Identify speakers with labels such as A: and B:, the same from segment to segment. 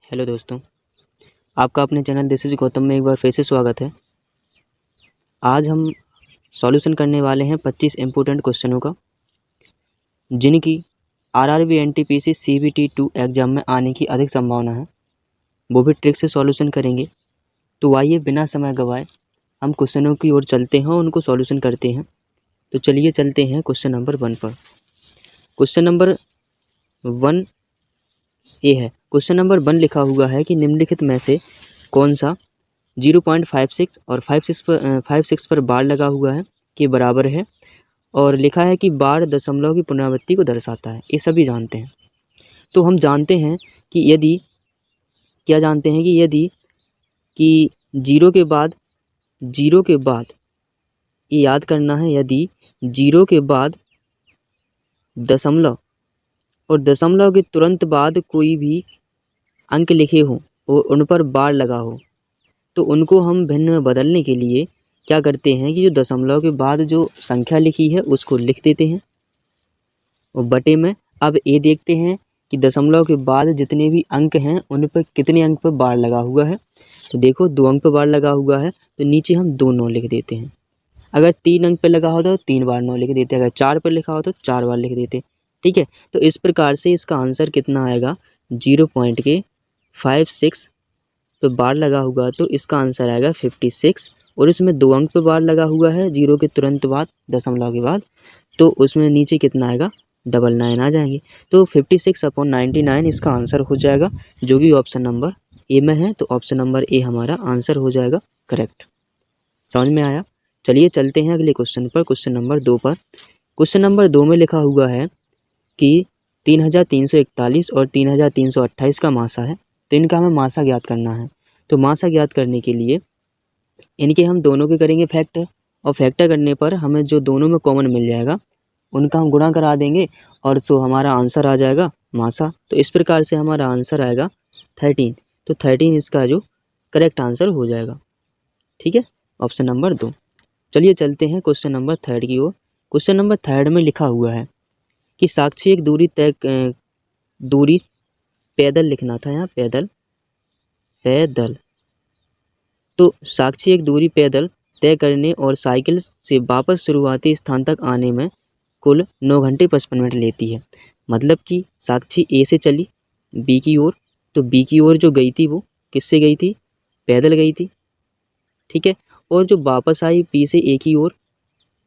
A: Hello दोस्तों, आपका अपने चैनल दिस इज गौतम में एक बार फिर से स्वागत है। आज हम सॉल्यूशन करने वाले हैं 25 इम्पोर्टेंट क्वेश्चनों का, जिनकी आरआरबी एनटीपीसी सीबीटी 2 एग्ज़ाम में आने की अधिक संभावना है। वो भी ट्रिक से सॉल्यूशन करेंगे। तो आइए बिना समय गवाए हम क्वेश्चनों की ओर चलते हैं और उनको सॉल्यूशन करते हैं। तो चलिए चलते हैं क्वेश्चन नंबर 1 पर। क्वेश्चन नंबर 1 ये है। क्वेश्चन नंबर 1 लिखा हुआ है कि निम्नलिखित में से कौन सा 0.56 और 5.6 पर बार लगा हुआ है कि बराबर है, और लिखा है कि बार दशमलव की पुनरावृत्ति को दर्शाता है। ये सभी जानते हैं। तो हम जानते हैं कि यदि क्या जानते हैं कि यदि कि जीरो के बाद ये याद करना है, यदि जीरो के बाद दशमलव और दशमलव के तुरंत बाद कोई भी अंक लिखे हों और उन पर बार लगा हो, तो उनको हम भिन्न में बदलने के लिए क्या करते हैं कि जो दशमलव के बाद जो संख्या लिखी है उसको लिख देते हैं और बटे में। अब ये देखते हैं कि दशमलव के बाद जितने भी अंक हैं उन पर कितने अंक पर बार लगा हुआ है। तो देखो 2 अंक पर बार लगा हुआ है तो नीचे हम 2 9 लिख देते हैं। अगर 3 अंक पर लगा होता तो 3 बार 9 लिख देते। अगर 4 पर लिखा हो तो 4 बार लिख देते। ठीक है, तो इस प्रकार से इसका आंसर कितना आएगा, 0.56 पे बार लगा हुआ तो इसका आंसर आएगा 56। और इसमें 2 अंक पे बार लगा हुआ है जीरो के तुरंत बाद दशमलव के बाद, तो उसमें नीचे कितना आएगा, 99 आ जाएंगे। तो 56/99 इसका आंसर हो जाएगा, जो कि ऑप्शन नंबर ए में है। तो ऑप्शन नंबर ए हमारा आंसर हो जाएगा करेक्ट। समझ में आया? चलिए चलते हैं अगले क्वेश्चन पर, क्वेश्चन नंबर 2 पर। क्वेश्चन नंबर 2 में लिखा हुआ है कि 3341 और 3328 का मासा है। तो इनका हमें मासा ज्ञात करना है। तो मासा ज्ञात करने के लिए इनके हम दोनों के करेंगे फैक्टर, और फैक्टर करने पर हमें जो दोनों में कॉमन मिल जाएगा उनका हम गुणा करा देंगे और तो हमारा आंसर आ जाएगा मासा। तो इस प्रकार से हमारा आंसर आएगा 13। तो 13 इसका जो करेक्ट आंसर हो जाएगा। ठीक है, ऑप्शन नंबर 2। चलिए चलते हैं क्वेश्चन नंबर 3 की ओर। क्वेश्चन नंबर 3 में लिखा हुआ है कि साक्षी एक दूरी पैदल लिखना था, यहाँ पैदल। तो साक्षी एक दूरी पैदल तय करने और साइकिल से वापस शुरुआती स्थान तक आने में कुल 9 घंटे 55 मिनट लेती है। मतलब कि साक्षी ए से चली बी की ओर, तो बी की ओर जो गई थी वो किससे गई थी, पैदल गई थी। ठीक है, और जो वापस आई बी से ए की ओर,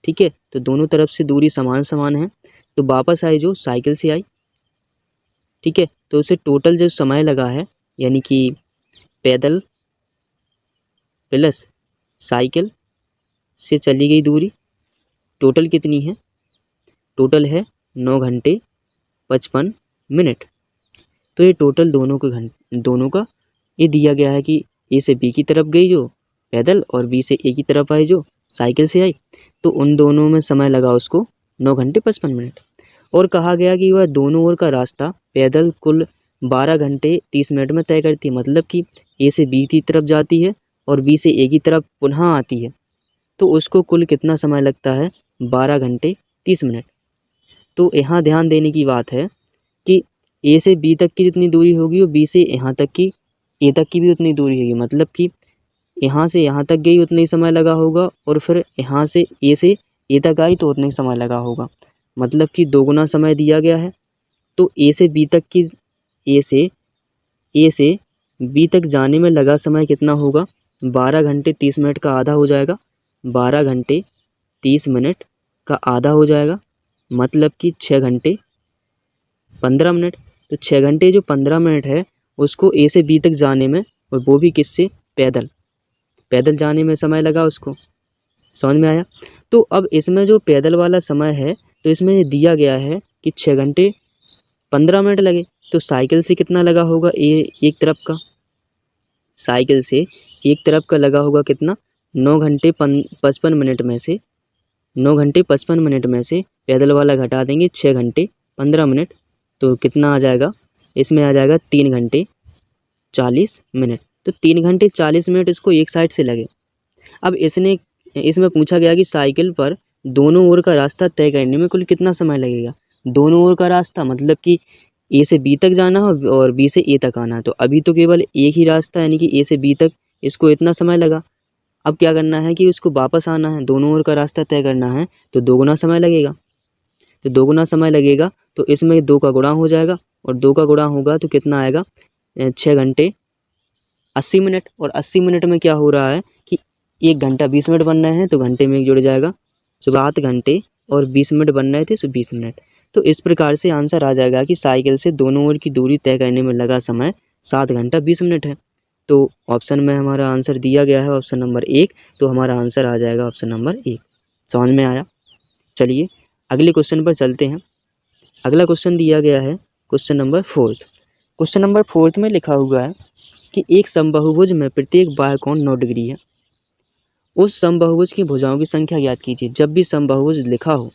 A: ठीक है, तो दोनों तरफ से दूरी समान समान है। तो वापस आई जो साइकिल से आई। ठीक है, तो उसे टोटल जो समय लगा है, यानी कि पैदल प्लस साइकिल से चली गई दूरी, टोटल कितनी है, टोटल है 9 घंटे 55 मिनट। तो ये टोटल दोनों का ये दिया गया है कि ए से बी की तरफ गई जो पैदल और बी से ए की तरफ आई जो साइकिल से आई, तो उन दोनों में समय लगा उसको 9 घंटे 55 मिनट। और कहा गया कि वह दोनों ओर का रास्ता पैदल कुल 12 घंटे 30 मिनट में तय करती है। मतलब कि ए से बी की तरफ जाती है और बी से ए की तरफ पुनः आती है, तो उसको कुल कितना समय लगता है, 12 घंटे 30 मिनट। तो यहाँ ध्यान देने की बात है कि ए से बी तक की जितनी दूरी होगी वो बी से यहाँ तक की ए तक की भी उतनी दूरी होगी। मतलब कि यहाँ से यहाँ तक गई उतना ही समय लगा होगा, और फिर यहाँ से ए तक आई तो उतना ही समय लगा होगा। मतलब कि दोगुना समय दिया गया है। तो ए से बी तक जाने में लगा समय कितना होगा, 12 घंटे 30 मिनट का आधा हो जाएगा। 12 घंटे 30 मिनट का आधा हो जाएगा, मतलब कि 6 घंटे 15 मिनट। तो 6 घंटे जो 15 मिनट है उसको ए से बी तक जाने में, और वो भी किससे, पैदल जाने में समय लगा उसको। समझ में आया? तो अब इसमें जो पैदल वाला समय है, तो इसमें ये दिया गया है कि 6 घंटे 15 मिनट लगे। तो साइकिल से कितना लगा होगा, एक तरफ का, साइकिल से एक तरफ का लगा होगा कितना, 9 घंटे 55 मिनट में से 9 घंटे 55 मिनट में से पैदल वाला घटा देंगे 6 घंटे 15 मिनट, तो कितना आ जाएगा, इसमें आ जाएगा 3 घंटे 40 मिनट। तो 3 घंटे 40 मिनट इसको एक साइड से लगे। अब इसमें पूछा गया कि साइकिल पर दोनों ओर का रास्ता तय करने में कुल कितना समय लगेगा। दोनों ओर का रास्ता मतलब कि ए से बी तक जाना है और बी से ए तक आना है। तो अभी तो केवल एक ही रास्ता यानी कि ए से बी तक, इसको इतना समय लगा। अब क्या करना है कि उसको वापस आना है, दोनों ओर का रास्ता तय करना है, तो दोगुना समय लगेगा। तो दोगुना समय लगेगा तो इसमें 2 का गुणा हो जाएगा और 2 का गुणा होगा तो कितना आएगा 6 घंटे 80 मिनट। और 80 मिनट में क्या हो रहा है कि 1 घंटा 20 मिनट बन रहे हैं तो घंटे में 1 जुड़ जाएगा। 7 घंटे और 20 मिनट बन रहे थे, 20 मिनट। तो इस प्रकार से आंसर आ जाएगा कि साइकिल से दोनों ओर की दूरी तय करने में लगा समय 7 घंटा 20 मिनट है। तो ऑप्शन में हमारा आंसर दिया गया है ऑप्शन नंबर 1, तो हमारा आंसर आ जाएगा ऑप्शन नंबर 1। समझ में आया? चलिए अगले क्वेश्चन पर चलते हैं। अगला क्वेश्चन दिया गया है क्वेश्चन नंबर 4। क्वेश्चन नंबर 4 में लिखा हुआ है कि एक समबाहुभुज में प्रत्येक बाह्य कोण 9 डिग्री है। उस समबाहुभुज की भुजाओं की संख्या ज्ञात कीजिए। जब भी समबाहुभुज लिखा हो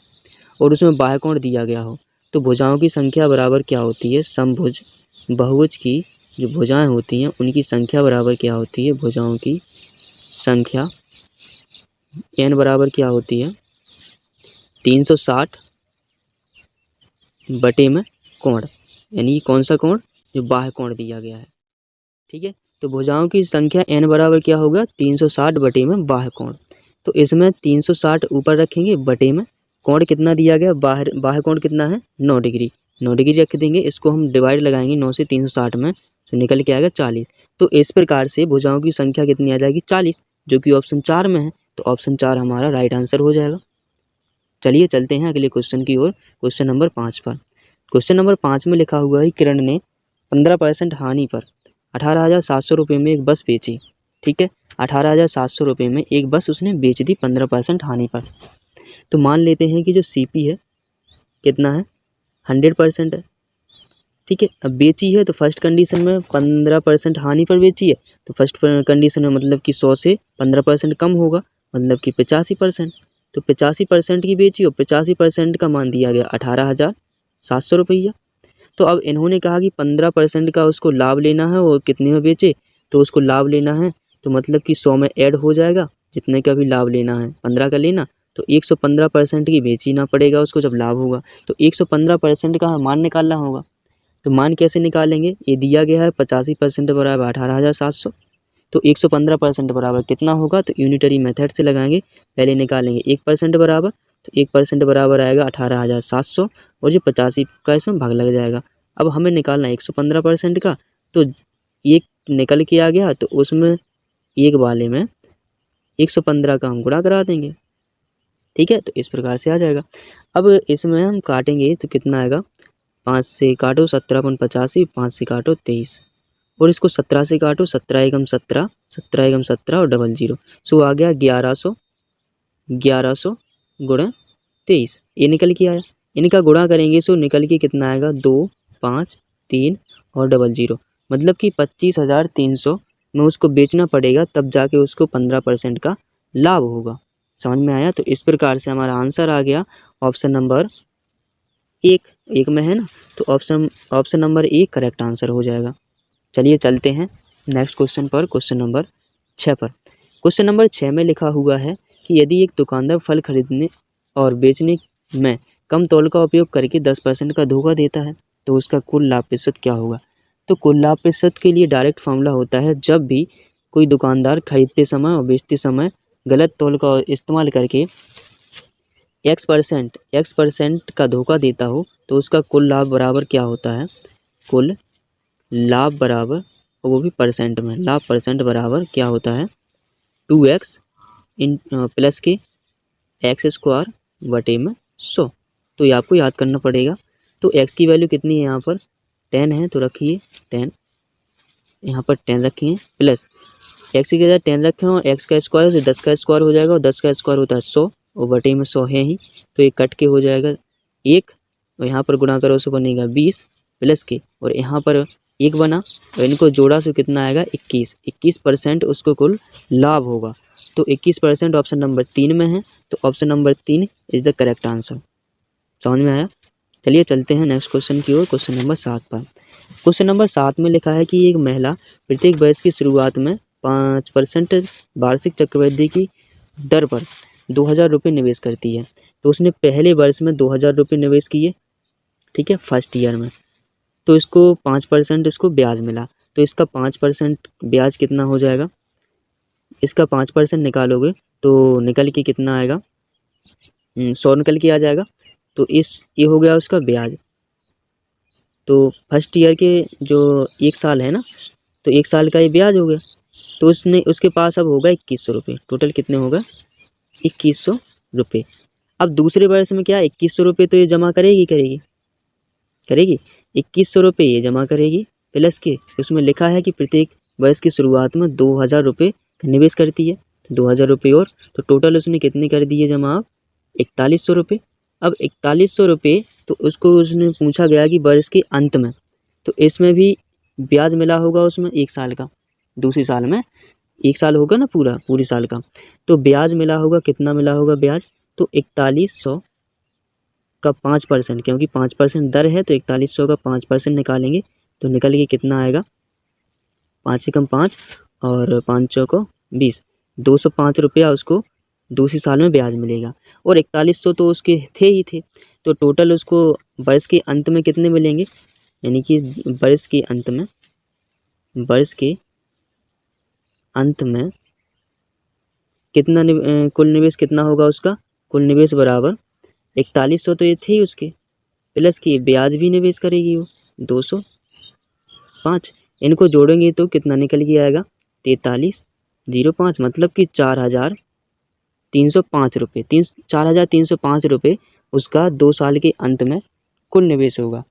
A: और उसमें बाह्य कोण दिया गया हो तो भुजाओं की संख्या बराबर क्या होती है? समभुज बहुभुज की जो भुजाएं होती हैं उनकी संख्या बराबर क्या होती है? भुजाओं की संख्या n बराबर क्या होती है? 360 बटे में कोण, यानी कौन सा कोण? जो बाह्य कोण दिया गया है। ठीक है, तो भुजाओं की संख्या n बराबर क्या होगा? 360 बटे में बाह्य कोण। तो इसमें 360 ऊपर रखेंगे, बटे में कोण कितना दिया गया? बाह्य कोण कितना है? 9 डिग्री। 9 डिग्री रख देंगे, इसको हम डिवाइड लगाएंगे 9 से 360 में, तो निकल के आएगा 40। तो इस प्रकार से भुजाओं की संख्या कितनी आ जाएगी? 40, जो कि ऑप्शन 4 में है। तो ऑप्शन 4 हमारा राइट आंसर हो जाएगा। चलिए चलते हैं अगले क्वेश्चन की ओर, क्वेश्चन नंबर 5 पर। क्वेश्चन नंबर 5 में लिखा हुआ है किरण ने 15% हानि पर 18,700 रुपये में एक बस बेची। ठीक है, 18,700 रुपये में एक बस उसने बेच दी 15% हानि पर। तो मान लेते हैं कि जो CP है कितना है? 100% है। ठीक है, अब बेची है तो फर्स्ट कंडीशन में 15% हानि पर बेची है, तो फर्स्ट कंडीशन में मतलब कि 100 से 15% कम होगा, मतलब कि 85%। तो 85% की बेची और 85% का मान दिया गया 18,700 रुपया। तो अब इन्होंने कहा कि 15% का उसको लाभ लेना है और कितने में बेचे, तो उसको लाभ लेना है तो मतलब कि 100 में ऐड हो जाएगा, जितने का भी लाभ लेना है 15 का लेना, तो 115% की बेचना पड़ेगा उसको जब लाभ होगा। तो 115% का मान निकालना होगा। तो मान कैसे निकालेंगे? ये दिया गया है 85% बराबर 18,700, तो 115% बराबर कितना होगा? तो यूनिटरी मेथड से लगाएंगे, पहले निकालेंगे 1% बराबर, तो 1% बराबर आएगा 18,700 और जो 85 का इसमें भाग लग जाएगा। अब हमें निकालना है 115% का, तो एक निकल के आ गया, तो उसमें एक वाले में 115 का हम गुणा करा देंगे। ठीक है, तो इस प्रकार से आ जाएगा। अब इसमें हम काटेंगे तो कितना आएगा? 5 से काटो 17×85, 5 से काटो 23 और इसको 17 से काटो, 17 एकम 17, 17 एकम 17 और डबल 0, सो आ गया 1100, 1100 गुणा 23, ये निकल के आया। इनका गुणा करेंगे सो निकल के कितना आएगा? 2, 5, 3 और डबल 0, मतलब कि 25,300 में उसको बेचना पड़ेगा, तब जाके उसको 15% का लाभ होगा। समझ में आया? तो इस प्रकार से हमारा आंसर आ गया ऑप्शन नंबर 1 में है ना, तो ऑप्शन नंबर 1 करेक्ट आंसर हो जाएगा। चलिए चलते हैं नेक्स्ट क्वेश्चन पर, क्वेश्चन नंबर 6 पर। क्वेश्चन नंबर 6 में लिखा हुआ है कि यदि एक दुकानदार फल खरीदने और बेचने में कम तौल का उपयोग करके 10% का धोखा देता है तो उसका कुल लाभ प्रतिशत क्या होगा? तो कुल लाभ प्रतिशत के लिए डायरेक्ट फॉर्मूला होता है, जब भी कोई दुकानदार खरीदते समय और बेचते समय गलत तौल का इस्तेमाल करके x% का धोखा देता हो तो उसका कुल लाभ बराबर क्या होता है? कुल लाभ बराबर, और वो भी परसेंट में, लाभ परसेंट बराबर क्या होता है? 2x प्लस के x² बटे में 100। तो ये आपको याद करना पड़ेगा। तो x की वैल्यू कितनी है? यहाँ पर 10 है, तो रखिए 10, यहाँ पर 10 रखिए, प्लस x की जगह 10 रखें और x का स्क्वायर तो 10 का स्क्वायर हो जाएगा, और 10 का स्क्वायर होता है 100 और बटे में 100 है ही, तो ये कट के हो जाएगा 1, और यहाँ पर गुणा करो सो बनेगा 20 प्लस के, और यहाँ पर 1 बना और इनको जोड़ा सो कितना आएगा? 21% उसको कुल लाभ होगा। तो 21% ऑप्शन नंबर 3 में है, तो option number 3 is the correct answer. समझ में आया? चलिए चलते हैं नेक्स्ट क्वेश्चन की ओर, क्वेश्चन नंबर 7 पर। क्वेश्चन नंबर 7 में लिखा है कि एक महिला प्रत्येक वर्ष की शुरुआत में 5% वार्षिक चक्रवृद्धि की दर पर 2,000 रुपये निवेश करती है। तो उसने पहले वर्ष में 2,000 रुपये निवेश किए, ठीक है, फर्स्ट ईयर में। तो इसको 5% इसको ब्याज मिला, तो इसका 5% ब्याज कितना हो जाएगा, इसका 5% निकालोगे तो निकल के कितना आएगा, 100 निकल के आ जाएगा। तो ये हो गया उसका ब्याज। तो फर्स्ट ईयर के जो 1 साल है ना, तो 1 साल का ये ब्याज हो गया। तो उसके पास अब होगा 2100 रुपये। टोटल कितने होगा, 2100 रुपये। अब दूसरे वर्ष में क्या 2100 रुपये तो ये जमा करेगी 2100 रुपये ये जमा करेगी, प्लस के उसमें लिखा है कि प्रत्येक वर्ष की शुरुआत में 2000 रुपये निवेश करती है, 2000 रुपये और, तो टोटल उसने कितने कर दिए जमा, अब 4100 रुपये। अब 4100 रुपये तो उसको उसने पूछा गया कि वर्ष के अंत में, तो इसमें भी ब्याज मिला होगा उसमें 1 साल का, दूसरी साल में 1 साल होगा ना पूरी साल का, तो ब्याज मिला होगा, कितना मिला होगा ब्याज, तो 4100 का 5%, क्योंकि 5% दर है तो 4100 का 5% निकालेंगे तो निकल के कितना आएगा, 5 से कम 5 और 5 चौको 20, 205 रुपया उसको दूसरी साल में ब्याज मिलेगा। और 4100 तो उसके थे, तो टोटल उसको वर्ष के अंत में कितने मिलेंगे, यानी कि वर्ष के अंत में कितना कुल निवेश कितना होगा उसका, कुल निवेश बराबर 4100 तो ये थे ही उसके, प्लस की ब्याज भी निवेश करेगी वो 205, इनको जोड़ेंगे तो कितना निकल के आएगा, 4305, मतलब कि 4305 रुपये, 4305 रुपये उसका 2 साल के अंत में कुल निवेश होगा।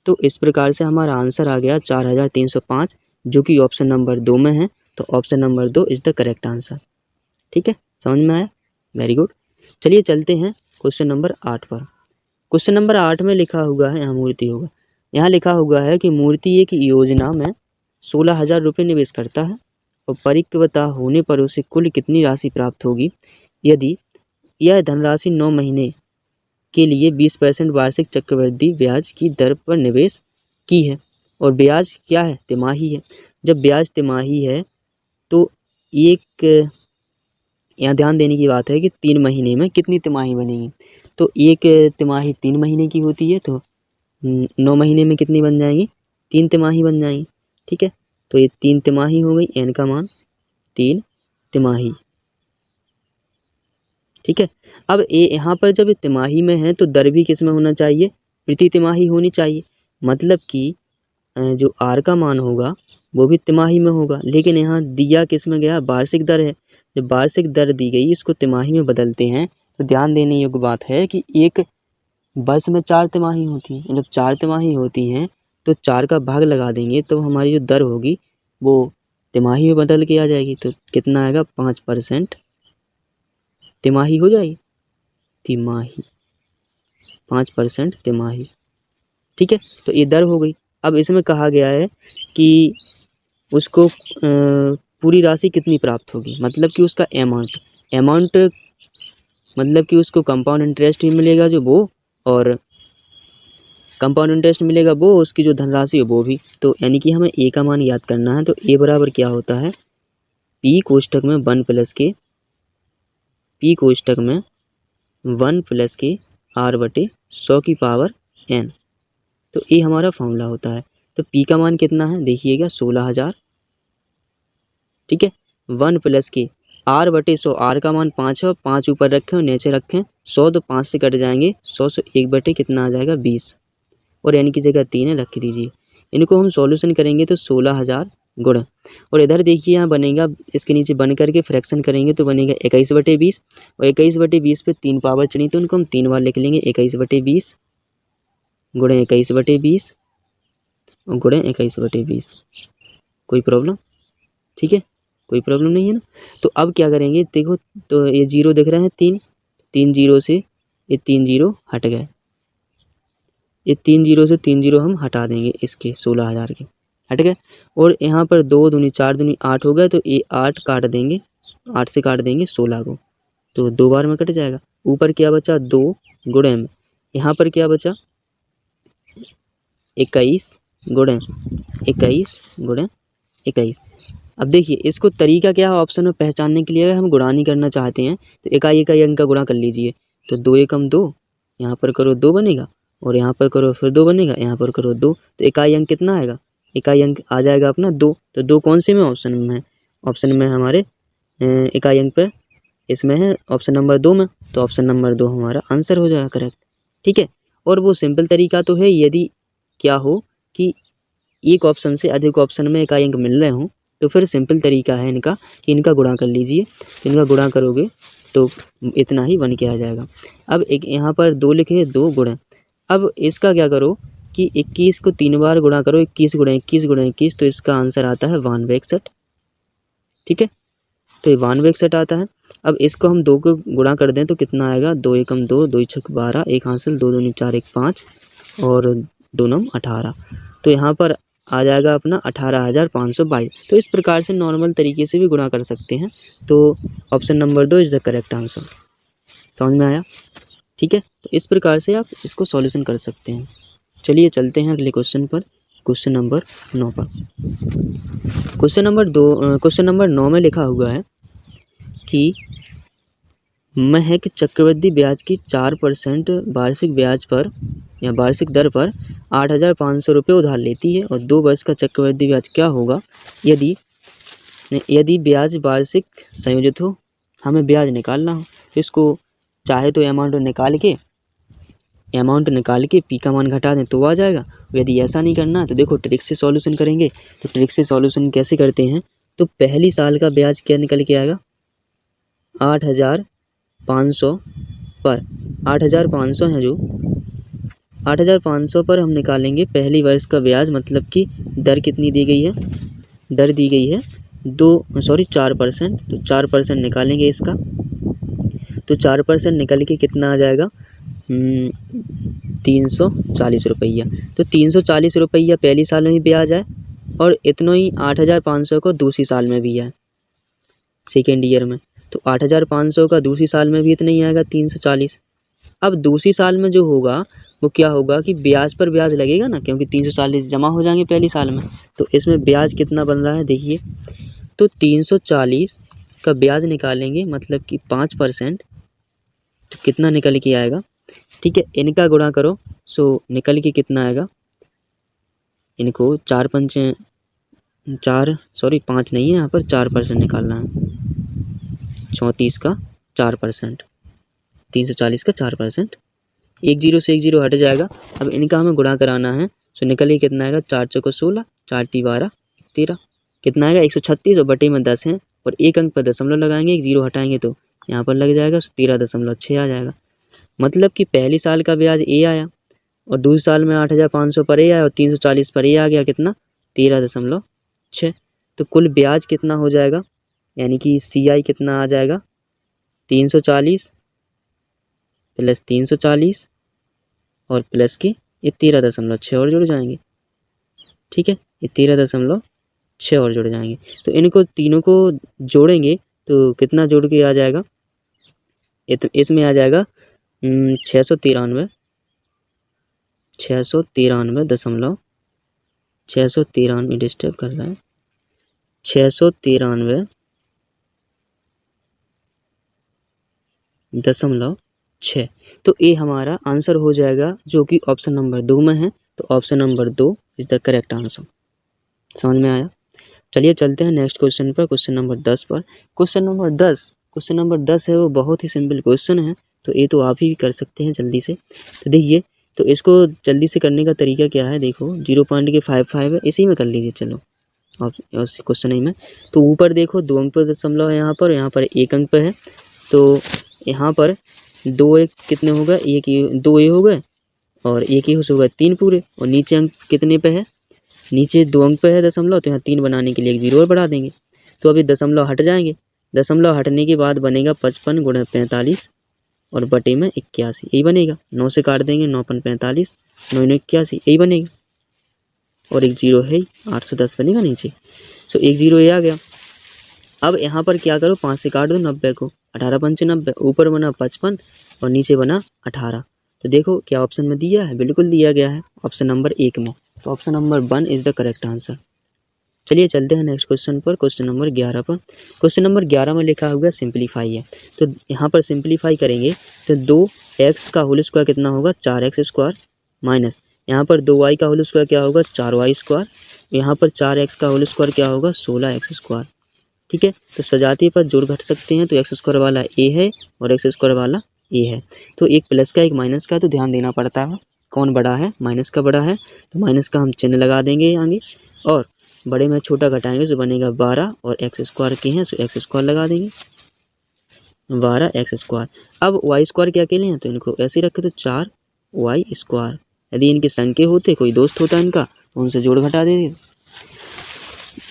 A: तो इस प्रकार से हमारा आंसर आ गया 4305, जो कि ऑप्शन नंबर 2 में है। तो option number 2 is the correct answer. ठीक है, समझ में आया, वेरी गुड। चलिए चलते हैं क्वेश्चन नंबर 8 पर। क्वेश्चन नंबर 8 में लिखा हुआ है, यहाँ मूर्ति होगा, यहाँ लिखा हुआ है कि मूर्ति एक योजना में 16,000 रुपये निवेश करता है और परिपक्वता होने पर उसे कुल कितनी राशि प्राप्त होगी यदि यह धनराशि 9 महीने के लिए 20% वार्षिक चक्रवृद्धि ब्याज की दर पर निवेश की है, और ब्याज क्या है, तिमाही है। जब ब्याज तिमाही है तो एक यहाँ ध्यान देने की बात है कि 3 महीने में कितनी तिमाही बनेगी, तो एक तिमाही 3 महीने की होती है, तो 9 महीने में कितनी बन जाएंगी, 3 तिमाही बन जाएंगी। ठीक है, तो ये 3 तिमाही हो गई, n का मान 3 तिमाही। ठीक है, अब ये यहाँ पर जब तिमाही में है तो दर भी किस में होना चाहिए, प्रति तिमाही होनी चाहिए, मतलब कि जो r का मान होगा वो भी तिमाही में होगा, लेकिन यहाँ दिया किस में गया, वार्षिक दर है। जब वार्षिक दर दी गई इसको तिमाही में बदलते हैं तो ध्यान देने योग्य बात है कि एक वर्ष में 4 तिमाही होती हैं, जब 4 तिमाही होती हैं तो 4 का भाग लगा देंगे तो हमारी जो दर होगी वो तिमाही में बदल के आ जाएगी, तो कितना आएगा, 5% तिमाही हो जाएगी, तिमाही 5% तिमाही। ठीक है, तो ये दर हो गई। अब इसमें कहा गया है कि उसको पूरी राशि कितनी प्राप्त होगी, मतलब कि उसका अमाउंट मतलब कि उसको कंपाउंड इंटरेस्ट भी मिलेगा जो वो, और कंपाउंड इंटरेस्ट मिलेगा वो, उसकी जो धनराशि है वो भी। तो यानी कि हमें ए का मान याद करना है, तो ए बराबर क्या होता है, पी कोष्टक में 1 प्लस के r/100 की पावर n। तो ये हमारा फॉर्मूला होता है। तो पी का मान कितना है, देखिएगा 16,000। ठीक है, 1 प्लस के r/100, r का मान 5 है, 5 ऊपर रखें और नीचे रखें 100, तो 5 से कट जाएंगे 100 से 1 कितना आ जाएगा, 20, और यानी कि जगह 3 है, रख दीजिए। इनको हम सॉल्यूशन करेंगे तो 16,000 गुणा, और इधर देखिए यहाँ बनेगा, इसके नीचे बन करके फ्रैक्शन करेंगे तो बनेगा 21/20, और 21/20 पे 3 पावर चली तो उनको हम 3 बार लिख लेंगे, 21/20 गुणे 21/20 और गुणे 21/20। कोई प्रॉब्लम, ठीक है, कोई प्रॉब्लम नहीं है ना। तो अब क्या करेंगे, देखो तो ये 0 दिख रहे हैं, 3 0 से ये 3 0 हट गए, ये 3 0 से 3 0 हम हटा देंगे, इसके 16,000 के हट गए, और यहाँ पर 2 दूनी 4 दूनी 8 हो गए, तो ये 8 काट देंगे, 8 से काट देंगे 16 को, तो 2 बार में कट जाएगा। ऊपर क्या बचा, 2 गुणे में, यहाँ पर क्या बचा 21 गुणे 21। अब देखिए इसको तरीका क्या है ऑप्शन में पहचानने के लिए, अगर हम गुणा नहीं करना चाहते हैं तो इकाई अंक का गुणा कर लीजिए, तो 2 एकम 2, यहाँ पर करो 2 बनेगा, और यहाँ पर करो फिर 2 बनेगा, यहाँ पर करो 2, तो इकाई अंक कितना आएगा, इकाई अंक आ जाएगा अपना 2। तो 2 कौन से में ऑप्शन में है, ऑप्शन में हमारे इकाई अंक पे इसमें है ऑप्शन नंबर 2 में, तो ऑप्शन नंबर 2 हमारा आंसर हो जाएगा करेक्ट। ठीक है, और वो सिंपल तरीका तो है, यदि क्या हो कि एक ऑप्शन से अधिक ऑप्शन में इकाई अंक मिल रहे हों तो फिर सिंपल तरीका है इनका कि इनका गुणा कर लीजिए, इनका गुणा करोगे तो इतना ही बन के आ जाएगा। अब एक यहाँ पर 2 लिखे, 2 गुणा, अब इसका क्या करो कि 21 को 3 बार गुणा करो, 21 गुणा 21 गुणा 21, तो इसका आंसर आता है 1/61। ठीक है, तो ये 1/61 आता है। अब इसको हम 2 को गुणा कर दें तो कितना आएगा, 2 एकम 2, 2 छक 12, 1 हासिल, 2 दूनी 4, 1 5 और 2 नम 18। तो यहाँ पर आ जाएगा अपना 18,522। तो इस प्रकार से नॉर्मल तरीके से भी गुणा कर सकते हैं। तो option number 2 is the correct answer. समझ में आया? ठीक है, तो इस प्रकार से आप इसको सॉल्यूशन कर सकते हैं। चलिए चलते हैं अगले क्वेश्चन पर, क्वेश्चन नंबर 9 पर। क्वेश्चन नंबर 9 में लिखा हुआ है कि महक चक्रवृद्धि ब्याज की 4% वार्षिक ब्याज पर या वार्षिक दर पर 8,500 रुपये उधार लेती है और 2 वर्ष का चक्रवृद्धि ब्याज क्या होगा यदि ब्याज वार्षिक संयोजित हो। हमें ब्याज निकालना हो तो इसको चाहे तो अमाउंट निकाल के पी का मान घटा दें तो आ जाएगा। यदि ऐसा नहीं करना तो देखो ट्रिक से सॉल्यूशन करेंगे। तो ट्रिक से सॉल्यूशन कैसे करते हैं, तो पहली साल का ब्याज क्या निकल के आएगा, 8,500 पर 8,500 है, जो 8,500 पर हम निकालेंगे पहली वर्ष का ब्याज, मतलब कि दर कितनी दी गई है, दर दी गई है 4%। तो 4% निकालेंगे इसका, तो 4% निकल के कितना आ जाएगा, 340 रुपया। तो 340 रुपया पहली साल में भी ब्याज है और इतना ही 8,500 को दूसरी साल में भी है, सेकेंड ईयर में। तो 8,500 का दूसरी साल में भी इतना ही आएगा, 340। अब दूसरी साल में जो होगा वो क्या होगा कि ब्याज पर ब्याज लगेगा ना, क्योंकि 340 जमा हो जाएंगे पहली साल में। तो इसमें ब्याज कितना बन रहा है देखिए, तो 340 का ब्याज निकालेंगे, मतलब कि 5%, तो कितना निकल के आएगा। ठीक है, इनका गुणा करो, सो निकल के कितना आएगा, इनको 5 नहीं है, यहाँ पर 4% निकालना है, 34 का 4%, 340 का 4%, 1 0 से 1 0 हट जाएगा। अब इनका हमें गुणा कराना है, तो निकल के कितना आएगा, 4 चौको 16, 4 × 12 13, कितना आएगा 136 और बटे में 10 है और एक अंक पर दशमलव लगाएंगे, 1 0 हटाएंगे तो यहाँ पर लग जाएगा, 13.6 आ जाएगा। मतलब कि पहली साल का ब्याज ए आया और दूसरी साल में 8,500 पर ए आया और 340 पर ए आ गया, कितना 13.6। तो कुल ब्याज कितना हो जाएगा, यानी कि CI कितना आ जाएगा, 340 प्लस 340 और प्लस की ये 13.6 और जुड़ जाएंगे। ठीक है, ये 13.6 और जुड़ जाएंगे। तो इनको तीनों को जोड़ेंगे तो कितना जोड़ के आ जाएगा, इसमें आ जाएगा 693 डिस्टर्ब कर रहा है, 693.6। तो ये हमारा आंसर हो जाएगा, जो कि ऑप्शन नंबर 2 में है। तो option number 2 is the correct answer. समझ में आया? चलिए चलते हैं नेक्स्ट क्वेश्चन पर, क्वेश्चन नंबर 10 पर। क्वेश्चन नंबर 10 है, वो बहुत ही सिंपल क्वेश्चन है, तो ये तो आप ही कर सकते हैं जल्दी से। तो देखिए, तो इसको जल्दी से करने का तरीका क्या है, देखो 0.55 है, इसी में कर लीजिए। चलो आप क्वेश्चन ही में, तो ऊपर देखो 2 अंक पर दशमलव है, यहाँ पर 1 अंक पर है। तो यहाँ पर 2 1 कितने हो गए, 2 ए हो गए और 1 ए हो गए 3 पूरे, और नीचे अंक कितने पे है, नीचे 2 अंक पे है दशमलव, तो यहाँ 3 बनाने के लिए 1 0 और बढ़ा देंगे। तो अभी दशमलव हट जाएंगे, दशमलव हटने के बाद बनेगा 55 × 45 और बटे में 81, यही बनेगा। 9 से काट देंगे, 9 × 45, 9 × 81, यही बनेगा। और 1 0 है, 810 बनेगा नीचे। सो 1 0 ये आ गया। अब यहाँ पर क्या करो, 5 से काट दो 90 को, 18 × 5 90, ऊपर बना 55 और नीचे बना 18। तो देखो क्या ऑप्शन में दिया है, बिल्कुल दिया गया है ऑप्शन नंबर 1 में। तो option number 1 is the correct answer. चलिए चलते हैं नेक्स्ट क्वेश्चन पर, क्वेश्चन नंबर 11 पर। क्वेश्चन नंबर 11 में लिखा हुआ सिंप्लीफाई है। तो यहाँ पर सिंप्लीफाई करेंगे तो 2x का होल स्क्वायर कितना होगा, 4x स्क्वायर माइनस यहाँ पर 2y का होल स्क्वायर क्या होगा 4y स्क्वायर, यहाँ पर 4x का होल स्क्वायर क्या होगा 16x स्क्वायर। ठीक है, तो सजातीय पद जोड़ घट सकते हैं, तो एक्स स्क्वायर वाला a है और एक्स स्क्वायर वाला a है। तो एक प्लस का एक माइनस का, तो ध्यान देना पड़ता है कौन बड़ा है, माइनस का बड़ा है, तो माइनस का हम चिन्ह लगा देंगे आगे, और बड़े में छोटा घटाएंगे तो बनेगा 12 और एक्स स्क्वायर के हैं तो एक्स स्क्वायर लगा देंगे 12 एक्स स्क्वायर। अब वाई स्क्वायर के अकेले हैं तो इनको ऐसे रखे तो 4 वाई स्क्वायर। यदि इनके संख्या होते, कोई दोस्त होता इनका, तो उनसे जोड़ घटा देते।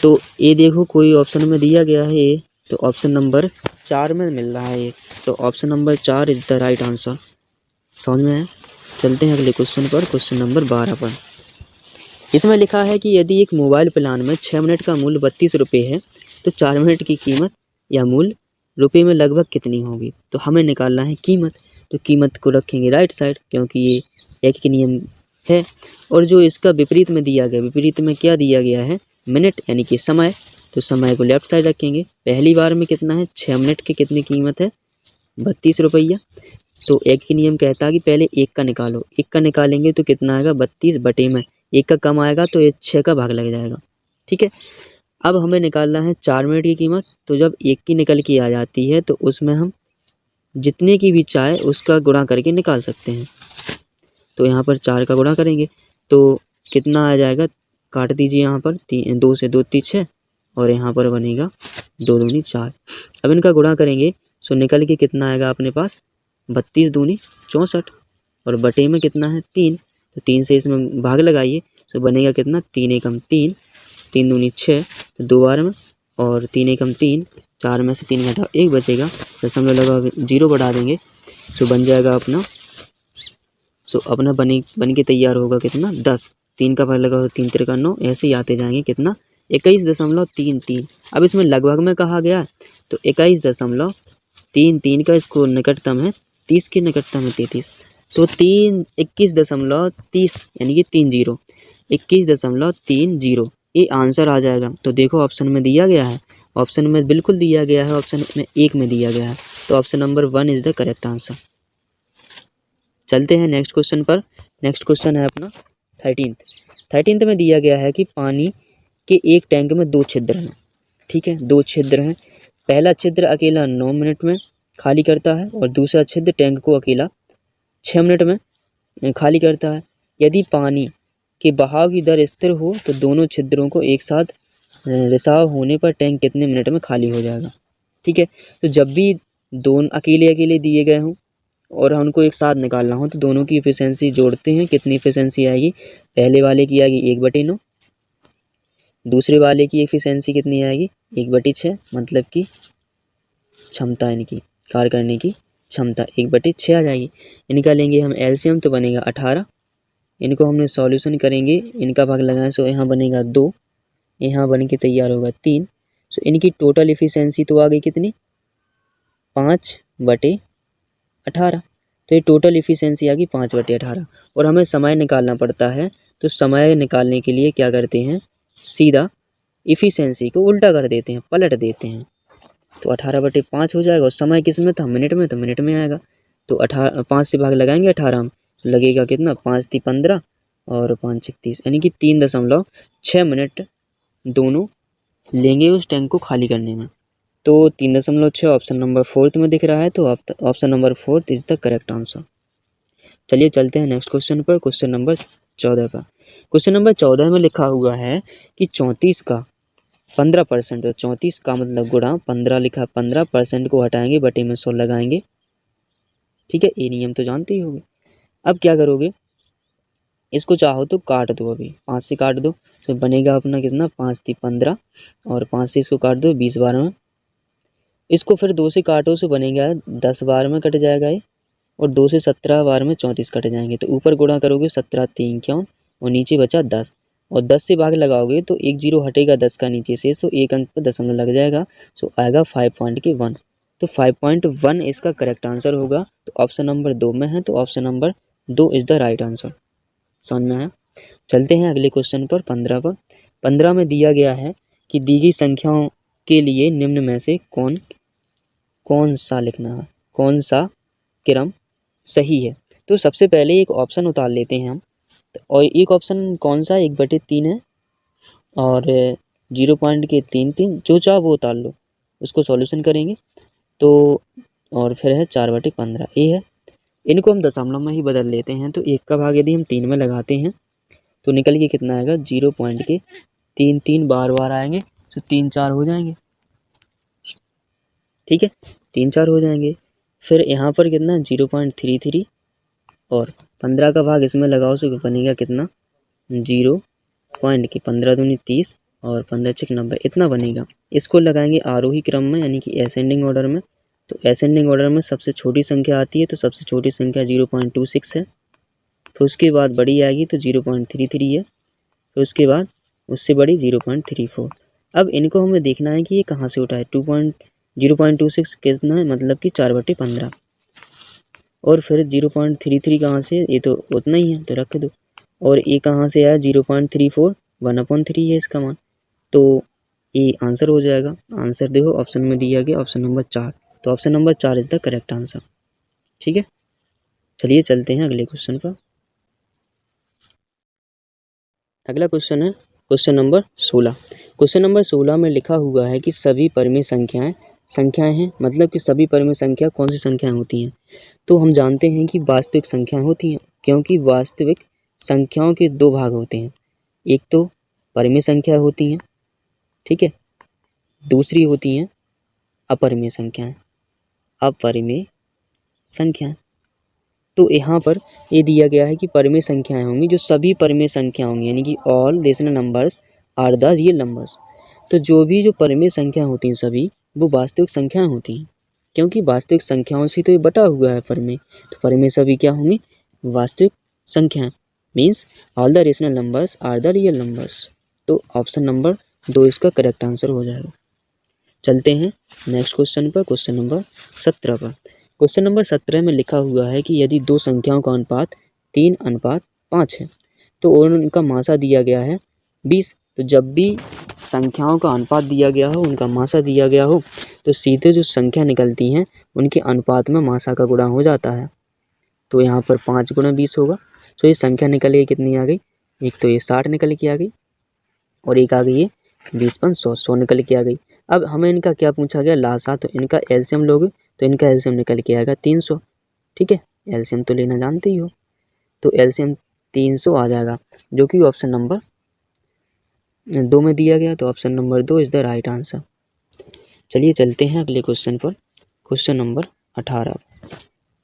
A: तो ये देखो कोई ऑप्शन में दिया गया है ये, तो ऑप्शन नंबर 4 में मिल रहा है ये, तो option number 4 is the right answer. समझ में है? चलते हैं अगले क्वेश्चन पर, क्वेश्चन नंबर 12 पर। इसमें लिखा है कि यदि एक मोबाइल प्लान में 6 मिनट का मूल्य 32 रुपये है तो 4 मिनट की कीमत या मूल्य रुपये में लगभग कितनी होगी। तो हमें निकालना है कीमत, तो कीमत को रखेंगे राइट साइड क्योंकि ये एक के नियम है। और जो इसका विपरीत में दिया गया, विपरीत में क्या दिया गया है मिनट यानी कि समय, तो समय को लेफ्ट साइड रखेंगे। पहली बार में कितना है 6 मिनट की कितनी कीमत है 32 रुपया। तो एक ही नियम कहता है कि पहले एक का निकालो, एक का निकालेंगे तो कितना आएगा 32 बटे में एक का कम आएगा तो ये 6 का भाग लग जाएगा। ठीक है, अब हमें निकालना है 4 मिनट की कीमत। तो जब एक की निकल के आ जाती है तो उसमें हम जितने की भी चाहे उसका गुणा करके निकाल सकते हैं। तो यहाँ पर 4 का गुणा करेंगे तो कितना आ जाएगा, काट दीजिए यहाँ पर 2 से 2 3 6 और यहाँ पर बनेगा 2 दूनी 4। अब इनका गुणा करेंगे तो निकल के कितना आएगा अपने पास 32 दूनी 64 और बटे में कितना है 3, तो 3 से इसमें भाग लगाइए तो बनेगा कितना 3 एकम 3, 3 दूनी 6, तो 2 बार में और 3 एकम 3, 4 में से 3 घटा 1 बचेगा, दशमलव लगा 0 बढ़ा देंगे तो बन जाएगा अपना, सो अपना बन के तैयार होगा कितना 10। 3 का भाग लगा 3 तिरका 9, ऐसे ही आते जाएंगे कितना 21.33। अब इसमें लगभग में कहा गया तो 21.33 का इसको निकटतम है 30 की निकटतम है 33, तो 21.30 यानी कि 30 21.30 ये आंसर आ जाएगा। तो देखो ऑप्शन में दिया गया है, ऑप्शन में बिल्कुल दिया गया है, ऑप्शन में 1 में दिया गया है, तो option number 1 is the correct answer. चलते हैं नेक्स्ट क्वेश्चन पर। नेक्स्ट क्वेश्चन है अपना 13th में दिया गया है कि पानी के एक टैंक में 2 छिद्र हैं। ठीक है, 2 छिद्र हैं। पहला छिद्र अकेला 9 मिनट में खाली करता है और दूसरा छिद्र टैंक को अकेला 6 मिनट में खाली करता है। यदि पानी के बहाव की दर स्थिर हो तो दोनों छिद्रों को एक साथ रिसाव होने पर टैंक कितने मिनट में खाली हो जाएगा। ठीक है, तो जब भी दोनों अकेले अकेले दिए गए हों और हमको एक साथ निकालना हो तो दोनों की एफिशिएंसी जोड़ते हैं, कितनी एफिशिएंसी आएगी, पहले वाले की आएगी 1/9, दूसरे वाले की एफिशिएंसी कितनी आएगी 1/6, मतलब कि क्षमता इनकी कार्य करने की क्षमता 1/6 आ जाएगी। इनका लेंगे हम एलसीएम तो बनेगा 18, इनको हमने सॉल्यूशन करेंगे, इनका भाग लगाएं तो यहाँ बनेगा 2, यहाँ बन के तैयार होगा 3, तो इनकी टोटल एफिशिएंसी तो आ गई कितनी 5/18, तो ये टोटल एफिशिएंसी आ गई 5/18। और हमें समय निकालना पड़ता है, तो समय निकालने के लिए क्या करते हैं सीधा एफिशिएंसी को उल्टा कर देते हैं, पलट देते हैं, तो 18/5 हो जाएगा। और समय किस में था मिनट में, तो मिनट में आएगा, तो 5 से भाग लगाएंगे 18 में, लगेगा कितना 5 × 15 और 5 × 30 यानी कि 3.6 मिनट दोनों लेंगे उस टैंक को खाली करने में। तो 3.6 ऑप्शन नंबर 4 में दिख रहा है, तो option number 4 is the correct answer. चलिए चलते हैं नेक्स्ट क्वेश्चन पर, क्वेश्चन नंबर 14 पर। क्वेश्चन नंबर 14 में लिखा हुआ है कि 34 का 15%, तो 34 का मतलब गुणा 15 लिखा, 15% को हटाएंगे बटे में 100 लगाएंगे। ठीक है, ये नियम तो जानते ही होंगे। अब क्या करोगे, इसको चाहो तो काट दो, अभी 5 से काट दो तो बनेगा अपना कितना 5 × 15 और 5 से इसको काट दो 20 बार में, इसको फिर 2 से काटो तो बनेगा 10 बार में कट जाएगा ये, और 2 से 17 बार में 34 कट जाएंगे, तो ऊपर गुणा करोगे 17 × 3 = 51 और नीचे बचा 10, और 10 से भाग लगाओगे तो 1 0 हटेगा 10 का नीचे से, तो एक अंक पर दशमलव लग जाएगा, तो आएगा 5.1, तो 5.1 इसका करेक्ट आंसर होगा। तो ऑप्शन नंबर 2 में है, तो option number 2 is the right answer. समझ में है? चलते हैं अगले क्वेश्चन पर 15 पर। 15 में दिया गया है कि दी गई संख्याओं के लिए निम्न में से कौन सा लिखना है, कौन सा क्रम सही है। तो सबसे पहले एक ऑप्शन उतार लेते हैं हम, और एक ऑप्शन कौन सा है, 1/3 है और 0.33 जो चाहो वो उतार लो, उसको सॉल्यूशन करेंगे तो और फिर है 4/15 ये है। इनको हम दशमलव में ही बदल लेते हैं, तो 1 का भाग यदि हम 3 में लगाते हैं तो निकल के कितना आएगा, 0.33 बार बार आएंगे तो 3 4 हो जाएंगे। ठीक है, 3 4 हो जाएंगे। फिर यहाँ पर कितना 0.33 और 15 का भाग इसमें लगाओ तो बनेगा कितना 0.15 दूनी 30 और 15 6 90 इतना बनेगा। इसको लगाएंगे आरोही क्रम में यानी कि असेंडिंग ऑर्डर में। तो असेंडिंग ऑर्डर में सबसे छोटी संख्या आती है, तो सबसे छोटी संख्या 0.26 है। फिर उसके बाद बड़ी आएगी तो 0.33 है। फिर उसके बाद उससे बड़ी 0.34। अब इनको हमें देखना है कि ये कहाँ से उठा है। 0.26 कितना है, मतलब कि 4/15 और फिर 0.33 कहाँ से, ये तो उतना ही है तो रख दो। और ये कहाँ से आया 0.34, 1/3 है इसका मान। तो ये आंसर हो जाएगा। आंसर देखो ऑप्शन में दिया गया ऑप्शन नंबर 4। तो option number 4 is the correct answer. ठीक है, चलिए चलते हैं अगले क्वेश्चन पर। अगला क्वेश्चन है क्वेश्चन नंबर 16। क्वेश्चन नंबर 16 में लिखा हुआ है कि सभी परिमेय संख्याएं हैं, मतलब कि सभी परिमेय संख्या कौन सी संख्याएं होती हैं। तो हम जानते हैं कि वास्तविक संख्याएं होती हैं, क्योंकि वास्तविक संख्याओं के 2 भाग होते हैं। एक तो परिमेय संख्या होती हैं, ठीक है, दूसरी होती हैं अपरिमेय संख्याएं। अपरिमेय संख्याएं, तो यहाँ पर ये दिया गया है कि परिमेय संख्याएं होंगी, जो सभी परिमेय संख्या होंगी, यानी कि all rational numbers are the real numbers. तो जो भी जो परिमेय संख्या होती हैं सभी वो वास्तविक संख्याएं होती हैं, क्योंकि वास्तविक संख्याओं से तो ये बटा हुआ है परिमेय। तो परिमेय सभी क्या होंगी, वास्तविक संख्याएं, means all the rational numbers are the real numbers. तो ऑप्शन नंबर 2 इसका करेक्ट आंसर हो जाएगा। चलते हैं नेक्स्ट क्वेश्चन पर, क्वेश्चन नंबर 17 पर। क्वेश्चन नंबर 17 में लिखा हुआ है कि यदि 2 संख्याओं का अनुपात 3:5 है तो उनका मासा दिया गया है 20। तो जब भी संख्याओं का अनुपात दिया गया हो, उनका मासा दिया गया हो, तो सीधे जो संख्या निकलती हैं उनके अनुपात में मासा का गुणा हो जाता है। तो यहाँ पर 5 × 20 होगा। तो ये संख्या निकल गई कितनी आ गई, एक तो ये 60 निकल के आ गई और एक आ गई ये 20×100, 100 निकल के आ गई। अब हमें इनका क्या पूछा गया, लासा। तो इनका एलसीएम लोगे तो इनका एलसीएम निकल के आएगा 300। ठीक है, एलसीएम तो लेना जानते ही हो, तो एलसीएम 300 आ जाएगा, जो कि ऑप्शन नंबर 2 में दिया गया। तो option number 2 is the right answer. चलिए चलते हैं अगले क्वेश्चन पर, क्वेश्चन नंबर 18।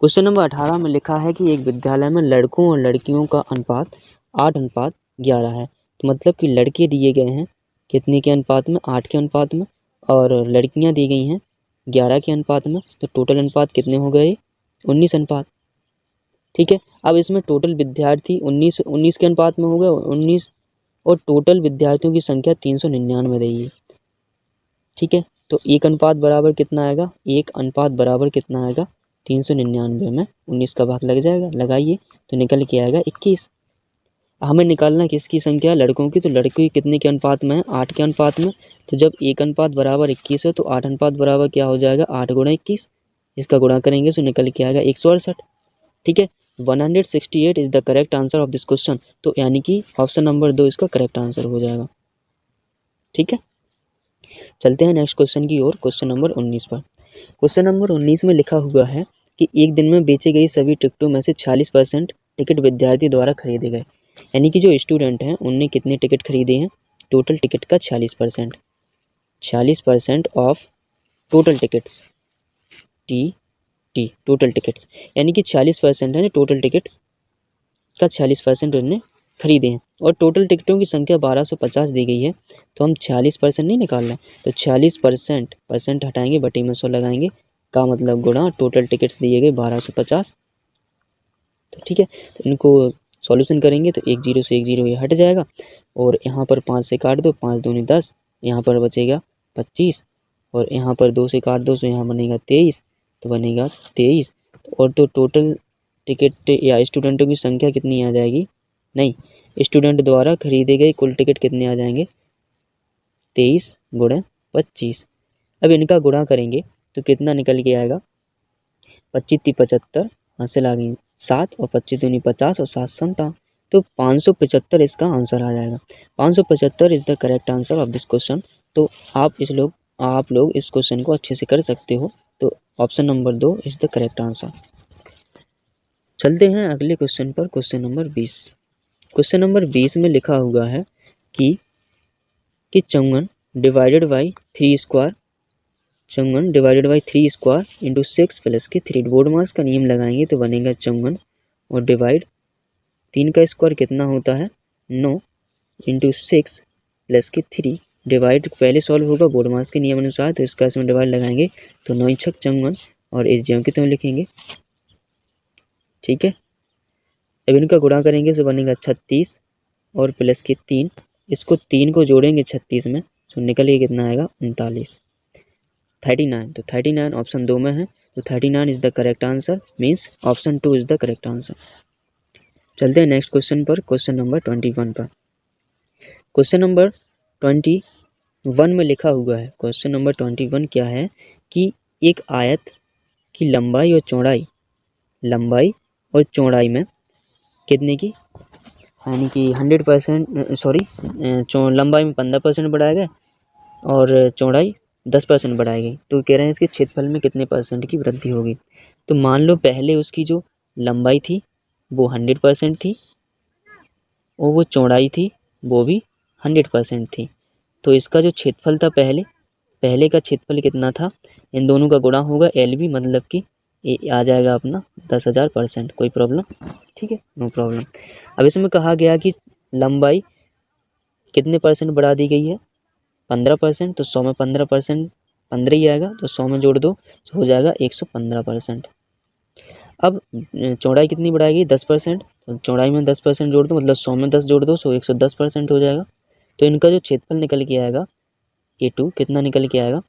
A: क्वेश्चन नंबर 18 में लिखा है कि एक विद्यालय में लड़कों और लड़कियों का अनुपात 8:11 है। तो मतलब कि लड़के दिए गए हैं कितने के अनुपात में, 8 के अनुपात में, और लड़कियां दी गई हैं 11 के अनुपात में। तो टोटल अनुपात कितने हो गए, 19 अनुपात। ठीक है, अब इसमें टोटल विद्यार्थी 19 के अनुपात में हो गए 19, और टोटल विद्यार्थियों की संख्या 399 रही है। ठीक है, तो एक अनुपात बराबर कितना आएगा, एक अनुपात बराबर कितना आएगा, 399 में 19 का भाग लग जाएगा, लगाइए तो निकल के आएगा 21। हमें निकालना किसकी संख्या है, लड़कों की। तो लड़के कितने के अनुपात में है, 8 के अनुपात में। तो जब एक अनुपात बराबर 21 है तो 8 अनुपात बराबर क्या हो जाएगा, 8 × 21। इसका गुणा करेंगे तो निकल के आएगा 168। ठीक है, 168 is the correct answer of this question. तो यानी कि ऑप्शन नंबर 2 इसका करेक्ट आंसर हो जाएगा। ठीक है, चलते हैं नेक्स्ट क्वेश्चन की ओर, क्वेश्चन नंबर 19 पर। क्वेश्चन नंबर 19 में लिखा हुआ है कि एक दिन में बेचे गई सभी टिकटों में से 46% टिकट विद्यार्थी द्वारा खरीदे गए। यानी कि जो स्टूडेंट हैं उनने कितने टिकट खरीदे हैं, टोटल टिकट का 46%। 46% of total tickets, T total tickets, यानी कि 46% है टोटल टिकट्स का 46% उन्होंने खरीदे हैं। और टोटल टिकटों की संख्या 1250 दी गई है। तो हम 46% नहीं निकाल रहे, तो 46% परसेंट हटाएंगे, बटे में 100 लगाएंगे, का मतलब गुणा टोटल टिकट्स दिए गए 1250। तो ठीक है, तो इनको सॉल्यूशन करेंगे तो 1 0 से 1 0 ये हट जाएगा, और यहाँ पर 5 से काट दो, 5 दूनी 10, यहाँ पर बचेगा 25, और यहाँ पर 2 से काट दो तो यहाँ बनेगा 23, तो बनेगा 23। और तो टोटल टिकट या स्टूडेंटों की संख्या कितनी आ जाएगी, नहीं, स्टूडेंट द्वारा खरीदे गए कुल टिकट कितने आ जाएंगे, 23 × 25। अब इनका गुणा करेंगे तो कितना निकल के आएगा, 25 × 3 = 75, हासिल आ गई 7, और 25 दूनी 50 और 7 57। तो 575 इसका आंसर आ जाएगा। 575 is the correct answer of this question. तो आप लोग इस क्वेश्चन को अच्छे से कर सकते हो। तो option number 2 is the correct answer. चलते हैं अगले क्वेश्चन पर, क्वेश्चन नंबर 20। क्वेश्चन नंबर 20 में लिखा हुआ है कि चौवन डिवाइडेड बाई 3 स्क्वायर, चौवन divided by 3 square into 6 plus के 3। बोर्ड मास का नियम लगाएंगे तो बनेगा चौवन और डिवाइड 3 का स्क्वायर कितना होता है 9 इंटू 6 प्लस के 3 डिवाइड पहले सॉल्व होगा बोर्ड मास के नियम अनुसार, तो इसका इसमें डिवाइड लगाएंगे तो 9 छक 54 और इस ज्यों की त्यों लिखेंगे। ठीक है, अब इनका गुणा करेंगे तो बनेगा 36 और प्लस के 3, इसको 3 को जोड़ेंगे 36 में तो निकल के कितना आएगा 39, 39। तो 39 ऑप्शन 2 में है, तो 39 is the correct answer, means option 2 is the correct answer. चलते हैं नेक्स्ट क्वेश्चन पर, क्वेश्चन नंबर 21 पर। क्वेश्चन नंबर 21 में लिखा हुआ है, क्वेश्चन नंबर 21 क्या है कि एक आयत की लंबाई और चौड़ाई में कितने की, यानी कि 100% सॉरी, लंबाई में 15% बढ़ाया गया और चौड़ाई 10% बढ़ाई गई। तो कह रहे हैं इसके क्षेत्रफल में कितने परसेंट की वृद्धि होगी। तो मान लो पहले उसकी जो लंबाई थी वो 100% थी और वो चौड़ाई थी वो भी 100% थी। तो इसका जो क्षेत्रफल था पहले का क्षेत्रफल कितना था, इन दोनों का गुणा होगा LB, मतलब कि ये आ जाएगा अपना 10,000%। कोई प्रॉब्लम, ठीक है, नो प्रॉब्लम। अब इसमें कहा गया कि लंबाई कितने परसेंट बढ़ा दी गई है 15%, तो 100 में 15% 15 ही आएगा, तो 100 में जोड़ दो तो हो जाएगा 115%। अब चौड़ाई कितनी बढ़ाएगी 10%, तो चौड़ाई में 10% जोड़ दो, मतलब 100 में 10 जोड़ दो, 110% हो जाएगा। तो इनका जो क्षेत्रफल निकल के आएगा A2 कितना निकल के आएगा,